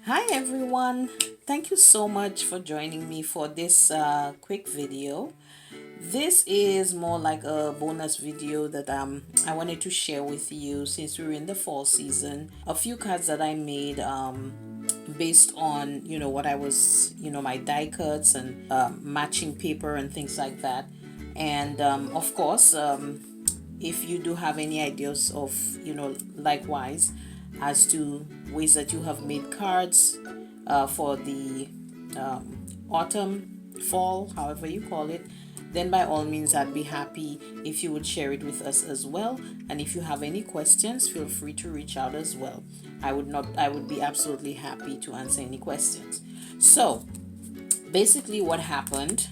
Hi everyone, thank you so much for joining me for this quick video. This is more like a bonus video that I wanted to share with you since we're in the fall season. A few cards that I made based on what I was my die cuts and matching paper and things like that. And of course, if you do have any ideas of likewise as to ways that you have made cards for the autumn, fall, however you call it, then by all means I'd be happy if you would share it with us as well. And if you have any questions, feel free to reach out as well. I would be absolutely happy to answer any questions. So basically what happened,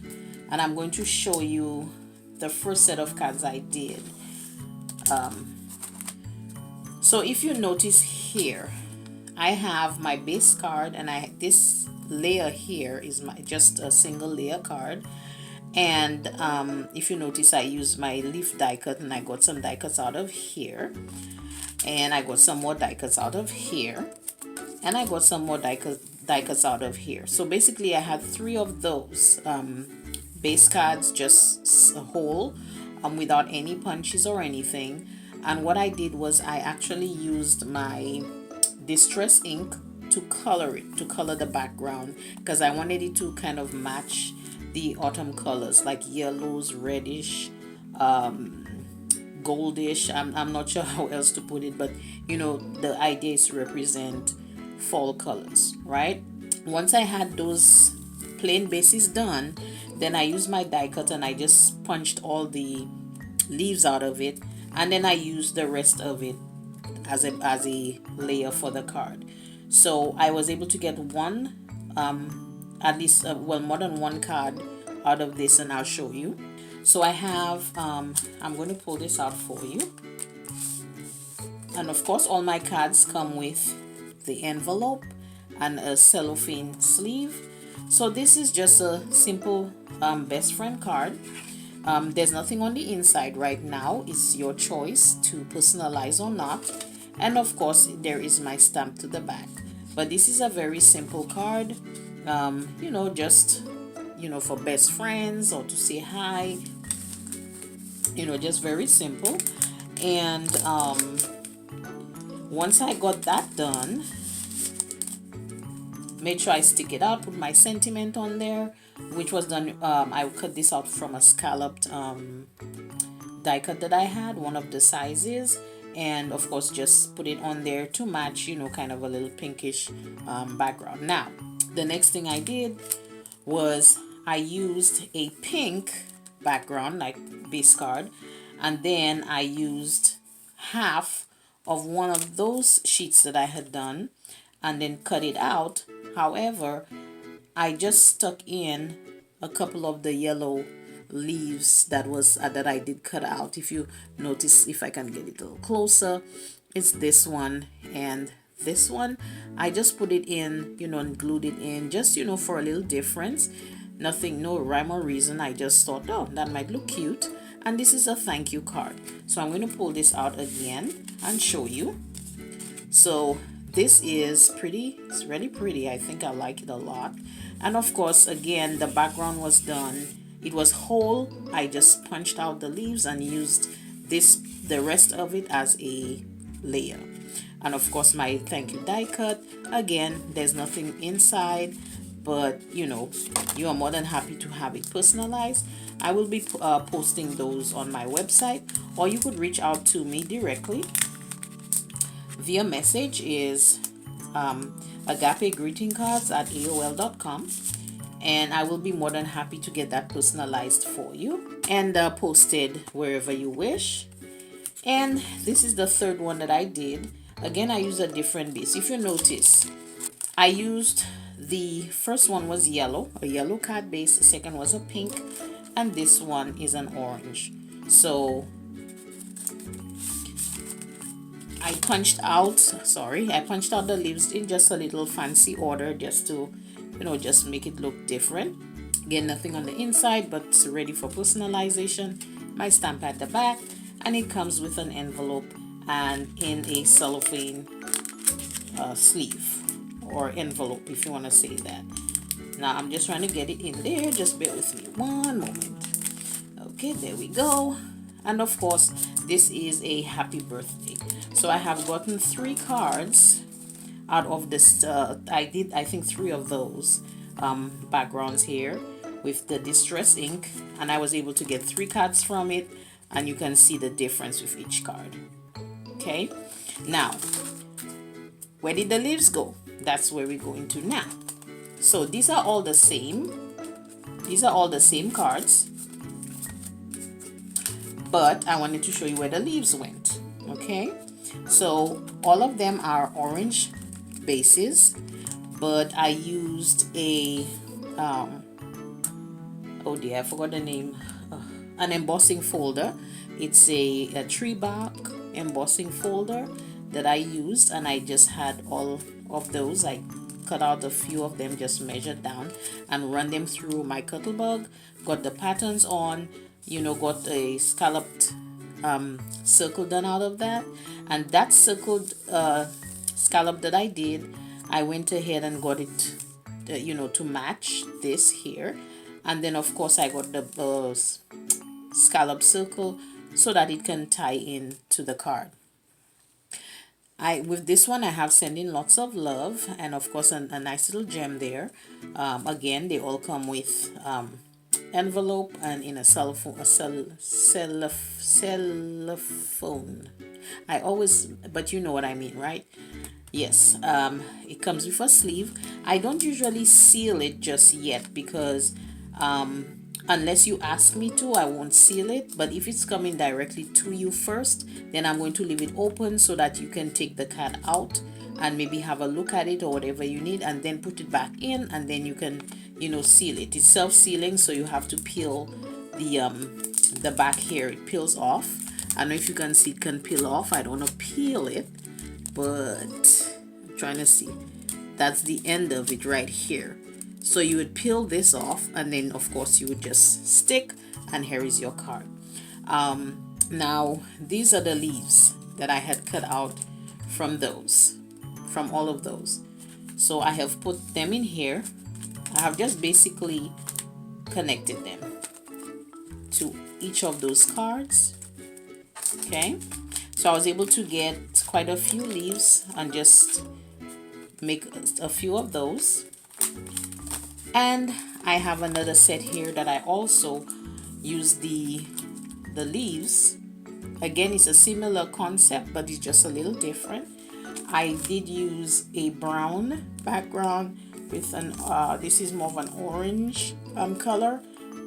and I'm going to show you the first set of cards I did. So if you notice here, I have my base card, and this layer here is just a single layer card. And if you notice, I used my leaf die cut, and I got some die cuts out of here, and I got some more die cuts out of here, and I got some more die cuts out of here. So basically I had three of those base cards, just a whole, without any punches or anything. And what I did was I actually used my distress ink to color the background, because I wanted it to kind of match the autumn colors, like yellows, reddish, goldish. I'm not sure how else to put it, but the idea is to represent fall colors, right? Once I had those plain bases done, then I used my die cut and I just punched all the leaves out of it, and then I used the rest of it as a layer for the card. So I was able to get one, at least well, more than one card out of this, and I'll show you. So I have I'm going to pull this out for you, and of course all my cards come with the envelope and a cellophane sleeve. So this is just a simple best friend card. There's nothing on the inside right now. It's your choice to personalize or not. And of course, there is my stamp to the back. But this is a very simple card, just, for best friends or to say hi, just very simple. And once I got that done, made sure I stick it out, put my sentiment on there, which was done. I cut this out from a scalloped die cut that I had, one of the sizes, and of course just put it on there to match, kind of a little pinkish background. Now, the next thing I did was I used a pink background, like base card, and then I used half of one of those sheets that I had done and then cut it out. However, I just stuck in a couple of the yellow leaves that I did cut out. If you notice, if I can get it a little closer, it's this one and this one. I just put it in, and glued it in, just for a little difference. Nothing, no rhyme or reason. I just thought, oh, that might look cute. And this is a thank you card. So I'm going to pull this out again and show you. So this is pretty. It's really pretty. I think I like it a lot. And of course, again, the background was done. It was whole. I just punched out the leaves and used the rest of it as a layer. And of course, my thank you die cut. Again, there's nothing inside, but you are more than happy to have it personalized. I will be posting those on my website, or you could reach out to me directly via message. Is agape greeting cards at aol.com, and I will be more than happy to get that personalized for you and posted wherever you wish. And this is the third one that I did. Again, I used a different base. If you notice, I used, the first one was yellow, a yellow card base. The second was a pink, and this one is an orange. So I punched out the leaves in just a little fancy order, just to just make it look different. Again, nothing on the inside, but it's ready for personalization. My stamp at the back, and it comes with an envelope and in a cellophane sleeve. or envelope, if you want to say that. Now I'm just trying to get it in there. Just bear with me one moment. Okay, there we go. And of course, this is a happy birthday. So I have gotten 3 cards out of this. I think 3 of those backgrounds here with the distress ink, and I was able to get 3 cards from it, and you can see the difference with each card. Okay, now where did the leaves go? That's where we're going to now. So these are all the same. These are all the same cards, but I wanted to show you where the leaves went. Okay, so all of them are orange bases, but I used a oh dear, I forgot the name. An embossing folder. It's a tree bark embossing folder that I used, and I just had all of those. I cut out a few of them, just measured down and run them through my Cuttlebug, got the patterns on, you know, got a scalloped circle done out of that. And that circled scallop that I did, I went ahead and got it you know, to match this here. And then of course I got the scallop circle so that it can tie in to the card. With this one I have sending lots of love, and of course a nice little gem there. Again, they all come with envelope and in a cellophane. I always, but you know what I mean, right? Yes, it comes with a sleeve. I don't usually seal it just yet because unless you ask me to, I won't seal it. But if it's coming directly to you first, then I'm going to leave it open so that you can take the card out and maybe have a look at it or whatever you need, and then put it back in, and then you can, you know, seal it. It's self-sealing, so you have to peel the back here. It peels off. I don't know if you can see it can peel off. I don't want to peel it, but I'm trying to see. That's the end of it right here. So you would peel this off, and then of course you would just stick, and here is your card. Now these are the leaves that I had cut out from all of those. So I have put them in here. I have just basically connected them to each of those cards. Okay, so I was able to get quite a few leaves and just make a few of those. And I have another set here that I also use the leaves. Again, it's a similar concept, but it's just a little different. I did use a brown background with an this is more of an orange color.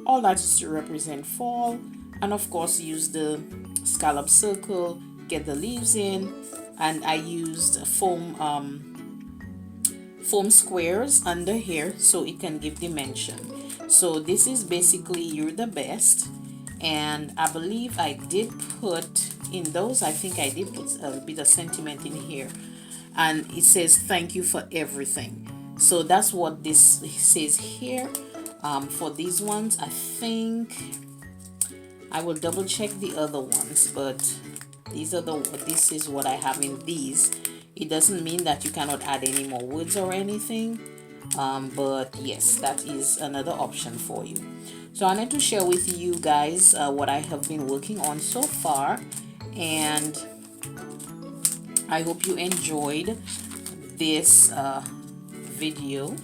All that is to represent fall, and of course use the scallop circle, get the leaves in, and I used foam squares under here so it can give dimension. So this is basically You're the Best, and I believe I did put in those, I think I did put a bit of sentiment in here, and it says thank you for everything. So that's what this says here. For these ones, I think I will double check the other ones, but this is what I have in these. It doesn't mean that you cannot add any more words or anything, but yes, that is another option for you. So I wanted to share with you guys what I have been working on so far, and I hope you enjoyed this video,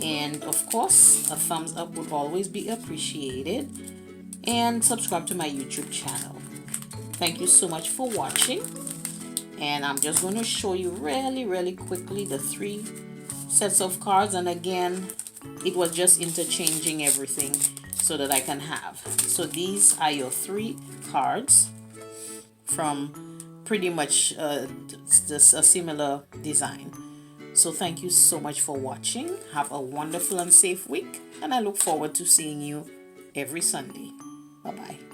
and of course a thumbs up would always be appreciated, and subscribe to my YouTube channel. Thank you so much for watching, and I'm just going to show you really quickly the 3 sets of cards. And again, it was just interchanging everything so that I can have. So these are your 3 cards from pretty much just a similar design. So thank you so much for watching. Have a wonderful and safe week, and I look forward to seeing you every Sunday. Bye bye.